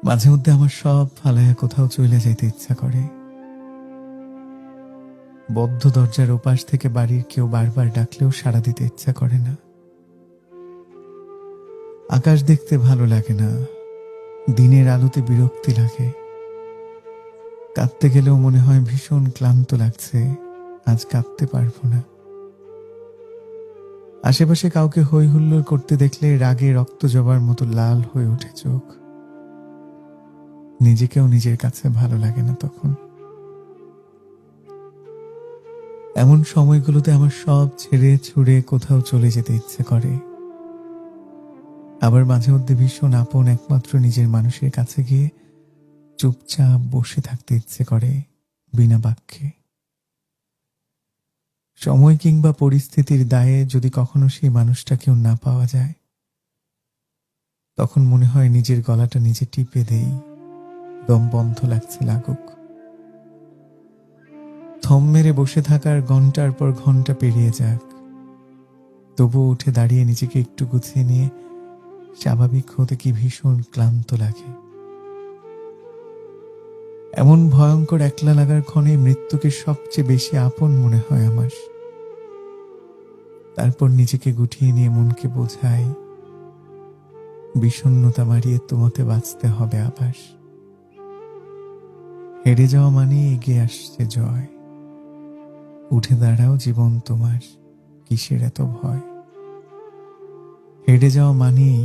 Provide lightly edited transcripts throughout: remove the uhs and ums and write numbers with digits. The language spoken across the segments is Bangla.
মাঝে মধ্যে আমার সব ফালাইয়া কোথাও চলে যাইতে ইচ্ছা করে। বদ্ধ দরজার ওপাশ থেকে বাড়ির কেউ বারবার ডাকলেও সাড়া দিতে ইচ্ছা করে না। আকাশ দেখতে ভালো লাগে না, দিনের আলোতে বিরক্তি লাগে। কাঁদতে গেলেও মনে হয় ভীষণ ক্লান্ত লাগছে, আজ কাঁদতে পারবো না। আশেপাশে কাউকে হই হুল্লোড় করতে দেখলে রাগে রক্ত জবার মতো লাল হয়ে ওঠে চোখ। নিজেকেও নিজের কাছে ভালো লাগে না তখন। এমন সময়গুলোতে আমার সব ছেড়ে ছুড়ে কোথাও চলে যেতে ইচ্ছে করে। আবার মাঝে মধ্যে ভীষণ আপন একমাত্র নিজের মানুষের কাছে গিয়ে চুপচাপ বসে থাকতে ইচ্ছে করে, বিনা বাক্যে। সময় কিংবা পরিস্থিতির দায়ে যদি কখনো সেই মানুষটাকেও না পাওয়া যায়, তখন মনে হয় নিজের গলাটা নিজে টিপে দেই, দম বন্ধ লাগছে লাগুক। থম মেরে বসে থাকার ঘন্টার পর ঘন্টা পেরিয়ে যাক, তবুও উঠে দাঁড়িয়ে নিজেকে একটু গুছিয়ে নিয়ে স্বাভাবিক হতে কি ভীষণ ক্লান্ত লাগে। এমন ভয়ঙ্কর একলা লাগার ক্ষণে মৃত্যুকে সবচেয়ে বেশি আপন মনে হয় আমার। তারপর নিজেকে গুটিয়ে নিয়ে মনকে বোঝাই, বিষণ্ণতা মারিয়ে তোমাতে বাঁচতে হবে আবার। হেরে যাওয়া মানে এগিয়ে আসছে জয়। উঠে দাঁড়াও জীবন তোমার, কিসের এত ভয়। হেরে যাওয়া মানেই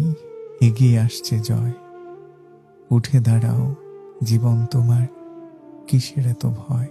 এগিয়ে আসছে জয়। উঠে দাঁড়াও জীবন তোমার, কিসের এত ভয়।